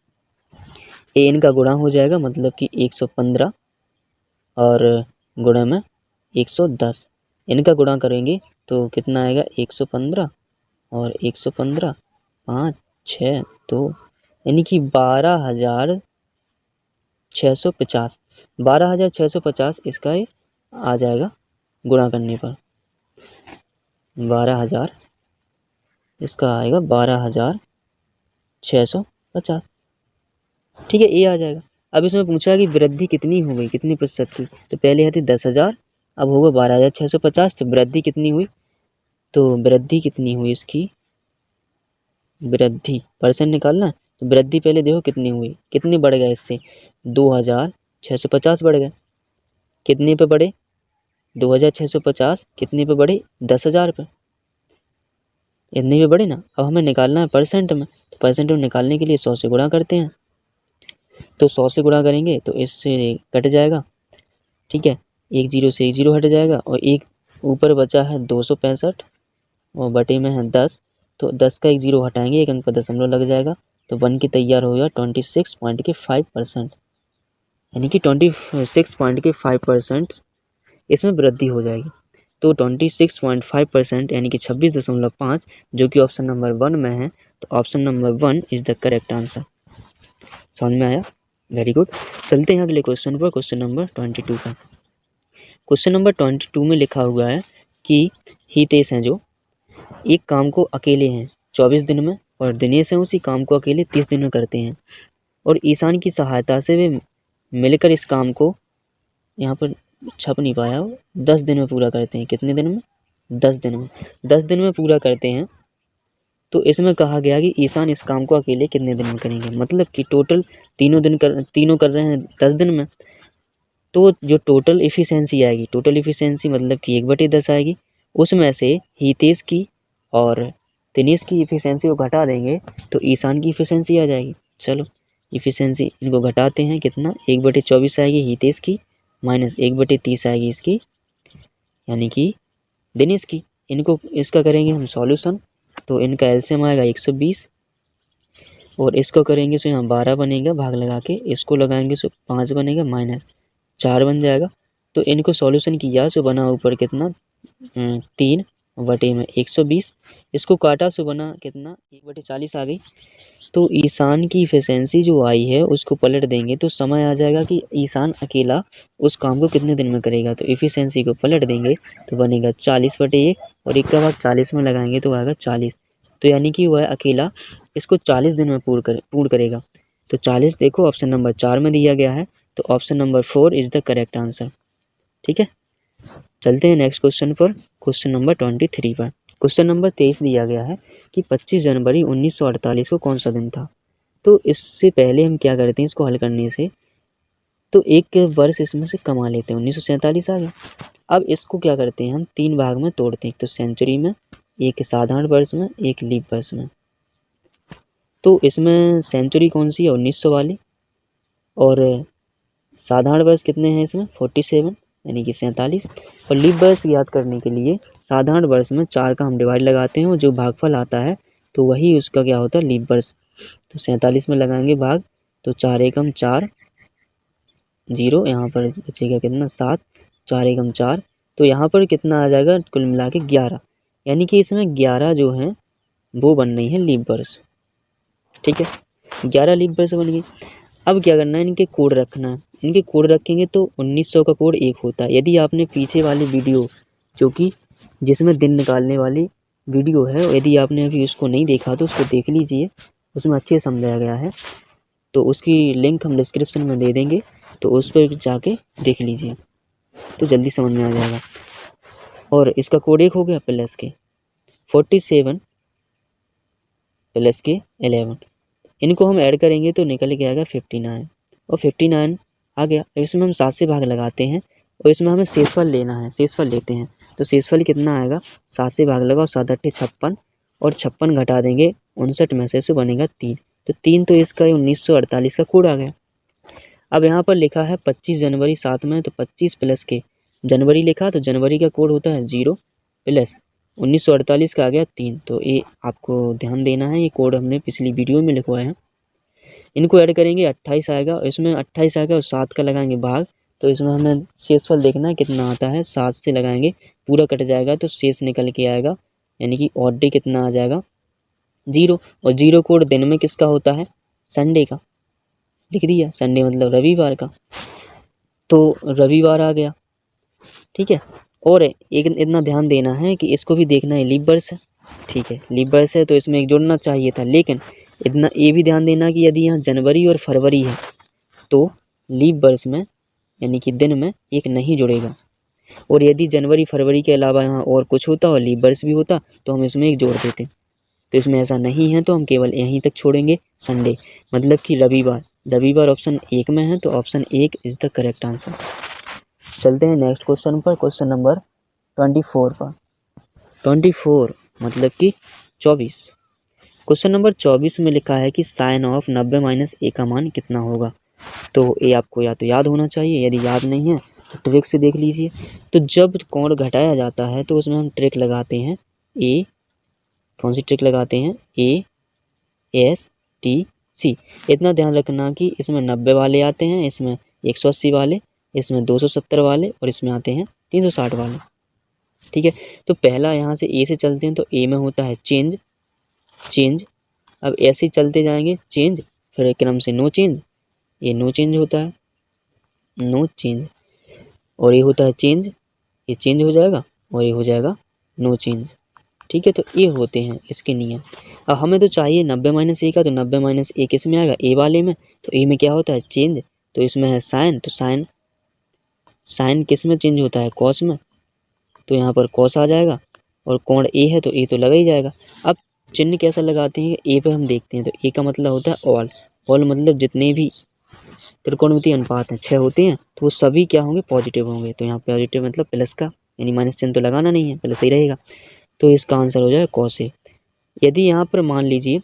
A: ए इनका गुणा हो जाएगा, मतलब कि 115 और गुणा में 110, इनका गुणा करेंगे तो कितना आएगा 115 और 115 5 6 2, यानी कि 12,650, 12,650 इसका ये आ जाएगा गुणा करने पर 12,000, इसका आएगा 12,650। ठीक है, ये आ जाएगा। अब इसमें पूछा कि वृद्धि कितनी हो गई, कितनी प्रतिशत की, तो पहले आती 10,000, अब होगा 12,650, तो वृद्धि कितनी हुई, तो वृद्धि कितनी हुई इसकी, वृद्धि परसेंट निकालना, तो वृद्धि पहले देखो कितनी हुई, कितनी बढ़ गया इससे 2,650 बढ़ गए, कितने पे बढ़े 2,650, कितने पे बढ़े 10,000 पे, इतने पे बढ़े ना। अब हमें निकालना है परसेंट में, तो परसेंट में निकालने के लिए 100 से गुणा करते हैं, तो 100 से गुणा करेंगे तो इससे कट जाएगा। ठीक है, 1 0 से 1 0 हट जाएगा और एक ऊपर बचा है 265 और बटे में है 10, तो 10 का 1 0 हटाएंगे, एक अंक का दशमलव लग जाएगा, तो बन के तैयार हो गया 26.5%, यानी कि 26.5% इसमें वृद्धि हो जाएगी। तो 26.5% यानी कि 26.5, जो कि ऑप्शन नंबर 1 में है, तो option number 1 is the correct answer. समझ में आया, वेरी गुड। चलते हैं अगले क्वेश्चन पर, क्वेश्चन नंबर 22 पर। क्वेश्चन नंबर 22 में लिखा हुआ है कि हितेश हैं जो एक काम को अकेले हैं 24 दिन में और दिनेश हैं उसी काम को अकेले 30 दिन में करते हैं, और ईशान की सहायता से वे मिलकर इस काम को, यहाँ पर छप नहीं पाया, 10 दिन में पूरा करते हैं। कितने दिन में, 10 दिन में, 10 दिन में पूरा करते हैं। तो इसमें कहा गया कि ईशान इस काम को अकेले कितने दिन में करेंगे, मतलब कि टोटल तीनों कर रहे हैं 10 दिन में, तो जो टोटल इफ़िशेंसी आएगी, टोटल इफ़िशेंसी मतलब कि 1/10 आएगी, उसमें से हितेश की और दिनेश की इफ़िशेंसी को घटा देंगे तो ईशान की इफ़िशेंसी आ जाएगी। चलो इफ़िशेंसी इनको घटाते हैं, कितना 1/24 आएगी हितेश की, माइनस 1/30 आएगी इसकी, यानी कि दिनेश की। इनको इसका करेंगे हम सॉल्यूशन, तो इनका एलसीएम आएगा 120 और इसको करेंगे तो यहाँ 12 बनेगा, भाग लगा के इसको लगाएंगे तो 5 बनेगा, माइनस 4 बन जाएगा। तो इनको सॉल्यूशन किया तो बना ऊपर कितना 3/120, इसको काटा तो बना कितना 1/40 आ गई। तो ईशान की इफिशिएंसी जो आई है उसको पलट देंगे तो समय आ जाएगा कि ईशान अकेला उस काम को कितने दिन में करेगा। तो इफिशिएंसी को पलट देंगे तो बनेगा 40/1 और 1 का भाग 40 में लगाएंगे तो आएगा 40। तो यानी कि वह अकेला इसको 40 दिन में पूर्ण करेगा। तो 40 देखो ऑप्शन नंबर 4 में दिया गया है, तो option number 4 is the correct answer. ठीक है, चलते हैं नेक्स्ट क्वेश्चन पर, क्वेश्चन नंबर 23 पर। क्वेश्चन नंबर 23 दिया गया है कि 25 जनवरी 1948 को कौन सा दिन था। तो इससे पहले हम क्या करते हैं, इसको हल करने से तो एक वर्ष इसमें से कमा लेते हैं, 1947 आ गया। अब इसको क्या करते हैं, हम 3 भाग में तोड़ते हैं, एक तो सेंचुरी में, एक साधारण वर्ष में, एक लीप वर्ष में। तो इसमें सेंचुरी कौन सी है, 1900 वाली, और साधारण वर्ष कितने हैं इसमें 47 यानी कि 47, और लीप वर्ष याद करने के लिए साधारण वर्ष में 4 का हम डिवाइड लगाते हैं और जो भागफल आता है तो वही उसका क्या होता है लीप वर्ष। तो 47 में लगाएंगे भाग, तो 4 एकम 4 0, यहाँ पर बचेगा कितना 7, 4 एकम 4, तो यहाँ पर कितना आ जाएगा कुल मिला के 11, यानी कि इसमें 11 जो है वो बन रही है लीप वर्ष। ठीक है, 11 लीप वर्ष बन गई। अब क्या करना है, इनके कोड रखना है। इनके कोड रखेंगे तो 1900 का कोड 1 होता है। यदि आपने पीछे वाली वीडियो जो कि जिसमें दिन निकालने वाली वीडियो है, यदि आपने अभी उसको नहीं देखा तो उसको देख लीजिए, उसमें अच्छे समझाया गया है। तो उसकी लिंक हम डिस्क्रिप्शन में दे देंगे, तो उस पर जाके देख लीजिए तो जल्दी समझ में आ जाएगा। और इसका कोड 1 हो गया प्लस के 47 प्लस के 11, इनको हम ऐड करेंगे तो निकल के आएगा 59, और 59 आ गया। इसमें हम 7 से भाग लगाते हैं और इसमें हमें शेषफल लेना है, शेषफल लेते हैं। तो शेषफल कितना आएगा, 7 से भाग लगाओ, 7 8 56, और 56 घटा देंगे 59 में से बनेगा 3। तो 3 तो इसका 1948 का कोड आ गया। अब यहाँ पर लिखा है 25 जनवरी 7 में, तो 25 प्लस के जनवरी लिखा, तो जनवरी का कोड होता है 0 प्लस 1948 का आ गया 3। तो ये आपको ध्यान देना है, ये कोड हमने पिछली वीडियो में लिखवाए हैं। इनको ऐड करेंगे 28 आएगा, इसमें 28 आएगा और 7 का लगाएंगे भाग, तो इसमें हमें शेषफल देखना है कितना आता है। 7 से लगाएंगे, पूरा कट जाएगा तो शेष निकल के आएगा, यानी कि ऑड डे कितना आ जाएगा 0। और 0 कोड दिन में किसका होता है, संडे का, लिख दिया, संडे मतलब रविवार का, तो रविवार आ गया। ठीक है, और एक इतना ध्यान देना है कि इसको भी देखना है लीप वर्ष है। ठीक है, लीप वर्ष है तो इसमें एक जोड़ना चाहिए था, लेकिन इतना ये भी ध्यान देना कि यदि यहाँ जनवरी और फरवरी है तो लीप वर्ष में यानी कि दिन में एक नहीं जुड़ेगा, और यदि जनवरी फरवरी के अलावा यहाँ और कुछ होता और लीप वर्ष भी होता तो हम इसमें एक जोड़ देते। तो इसमें ऐसा नहीं है तो हम केवल यहीं तक छोड़ेंगे, संडे मतलब कि रविवार। रविवार ऑप्शन 1 में है, तो option 1 is the correct answer. चलते हैं नेक्स्ट क्वेश्चन पर, क्वेश्चन नंबर 24 पर। 24 मतलब कि 24। क्वेश्चन नंबर 24 में लिखा है कि साइन ऑफ 90 - a का मान कितना होगा। तो ये आपको या तो याद होना चाहिए, यदि याद नहीं है तो ट्रिक से देख लीजिए। तो जब कोण घटाया जाता है तो उसमें हम ट्रिक लगाते हैं ए, कौन सी ट्रिक लगाते हैं, ASTC। इतना ध्यान रखना कि इसमें 90 वाले आते हैं, इसमें 180 वाले, इसमें 270 वाले, और इसमें आते हैं 360 वाले। ठीक है, तो पहला यहाँ से ए से चलते हैं, तो ए में होता है चेंज, अब ऐसे ही चलते जाएंगे चेंज, फिर क्रम से नो चेंज, ये नो चेंज होता है, नो चेंज, और ये होता है चेंज, ये चेंज हो जाएगा, और ये हो जाएगा नो चेंज। ठीक है, तो ये होते हैं इसके नियम। अब हमें तो चाहिए 90 - a का, तो 90 - a किस में आएगा, ए वाले में, तो ए में क्या होता है चेंज, तो इसमें है साइन, तो साइन किस में चेंज होता है, कॉस में, तो यहाँ पर कॉस आ जाएगा, और कोण ए है तो ए तो लगा ही जाएगा। अब चिन्ह कैसा लगाते हैं, ए पे हम देखते हैं, तो ए का मतलब होता है ऑल मतलब जितने भी त्रिकोणमितीय अनुपात हैं 6 होते हैं, तो वो सभी क्या होंगे, पॉजिटिव होंगे। तो यहाँ पॉजिटिव मतलब प्लस का, यानी माइनस चिन्ह तो लगाना नहीं है, प्लस ही रहेगा, तो इसका आंसर हो जाएगा कॉस ए। यदि यहाँ पर मान लीजिए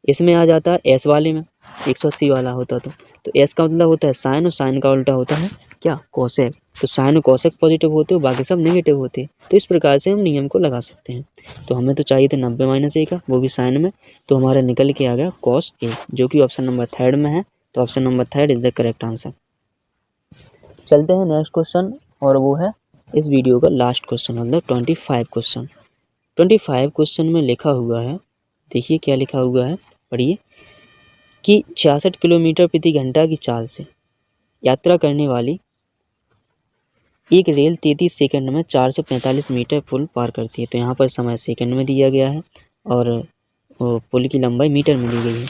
A: इसमें आ जाता है एस वाले में, 180 वाला होता तो एस का मतलब होता है साइन, और साइन का उल्टा होता है क्या, कोसेक। तो साइन और कोसेक पॉजिटिव होते हैं, बाकी सब नेगेटिव होते हैं। तो इस प्रकार से हम नियम को लगा सकते हैं। तो हमें तो चाहिए था 90 - a का, वो भी साइन में, तो हमारा निकल के आ गया कॉस ए, जो कि ऑप्शन नंबर 3 में है। तो option number 3 is the correct answer. चलते हैं नेक्स्ट क्वेश्चन, और वो है इस वीडियो का लास्ट क्वेश्चन, मतलब 25 क्वेश्चन। 25 क्वेश्चन में लिखा हुआ है, देखिए क्या लिखा हुआ है, पढ़िए। कि 66 किलोमीटर प्रति घंटा की चाल से यात्रा करने वाली एक रेल 33 सेकंड में 445 मीटर पुल पार करती है। तो यहाँ पर समय सेकंड में दिया गया है और पुल की लंबाई मीटर में दी गई है।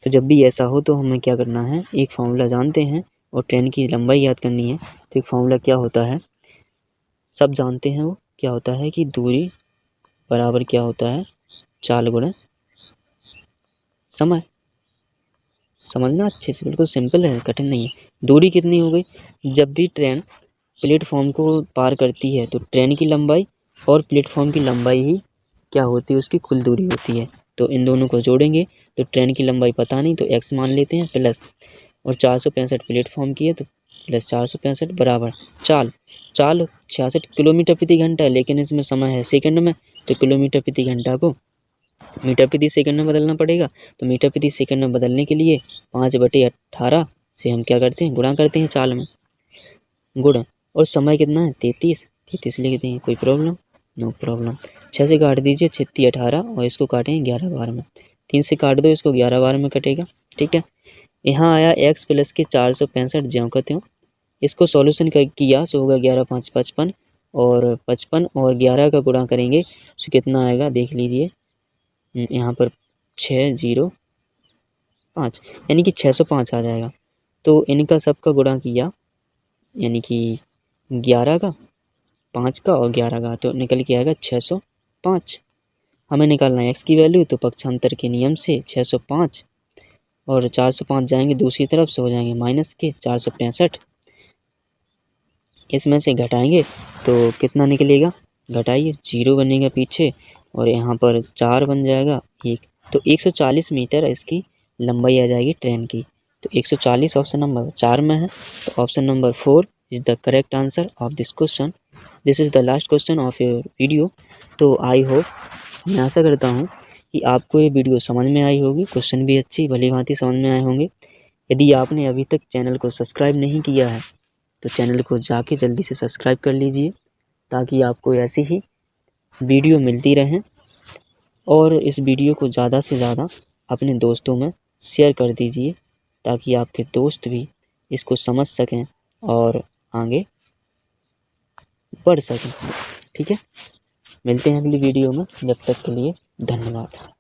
A: तो जब भी ऐसा हो तो हमें क्या करना है, एक फार्मूला जानते हैं और ट्रेन की लंबाई याद करनी है। तो एक फार्मूला क्या होता है, सब जानते हैं, वो क्या होता है कि दूरी बराबर क्या होता है, चाल गुणा समय। समझना अच्छे से, बिल्कुल सिंपल है, कठिन नहीं है। दूरी कितनी हो गई, जब भी ट्रेन प्लेटफॉर्म को पार करती है तो ट्रेन की लंबाई और प्लेटफॉर्म की लंबाई ही क्या होती है, उसकी कुल दूरी होती है। तो इन दोनों को जोड़ेंगे तो ट्रेन की लंबाई पता नहीं तो x मान लेते हैं प्लस, और 465 प्लेटफॉर्म की है तो प्लस 465 बराबर चाल 66 किलोमीटर प्रति घंटा है, लेकिन इसमें समय है सेकंड में, तो किलोमीटर प्रति घंटा को मीटर प्रति सेकंड में बदलना पड़ेगा। तो मीटर प्रति सेकंड में बदलने के लिए 5/18 से हम क्या करते हैं, गुणा करते हैं चाल में, गुणा, और समय कितना है 33 लिख देंगे, कोई प्रॉब्लम, नो प्रॉब्लम। 6 से काट दीजिए, 36 18 और इसको काटेंगे 11 बार में, 3 से काट दो इसको, 11 बार में कटेगा। ठीक है, यहाँ आया x प्लस के 465 ज्यों का त्यों। इसको सॉल्यूशन किया सो होगा 11 5 55 और 55 और 11 का गुणा करेंगे तो कितना आएगा देख लीजिए, यहाँ पर 605 यानी कि 605 आ जाएगा। तो इनका सबका गुणा किया यानी कि 11 का 5 का और 11 का, तो निकल के आएगा 605। हमें निकालना है x की वैल्यू, तो पक्षांतर के नियम से 605 और 405 जाएंगे दूसरी तरफ से, हो जाएंगे माइनस के 465। इसमें से घटाएंगे तो कितना निकलेगा, घटाइए 0 बनेगा पीछे और यहाँ पर 4 बन जाएगा 1। तो 140 मीटर इसकी लंबाई आ जाएगी ट्रेन की। तो 140 ऑप्शन नंबर 4 में है, तो option number 4 is the correct answer of this question. This is the last question of your video. तो आई होप, मैं आशा करता हूँ कि आपको ये वीडियो समझ में आई होगी, क्वेश्चन भी अच्छी भली भांति समझ में आए होंगे। यदि आपने अभी तक चैनल को सब्सक्राइब नहीं किया है तो चैनल को जाके जल्दी से सब्सक्राइब कर लीजिए, ताकि आपको ऐसी ही वीडियो मिलती रहें। और इस वीडियो को ज़्यादा से ज़्यादा अपने दोस्तों में शेयर कर दीजिए, ताकि आपके दोस्त भी इसको समझ सकें और आगे बढ़ सकें। ठीक है, मिलते हैं अगली वीडियो में, जब तक के लिए धन्यवाद।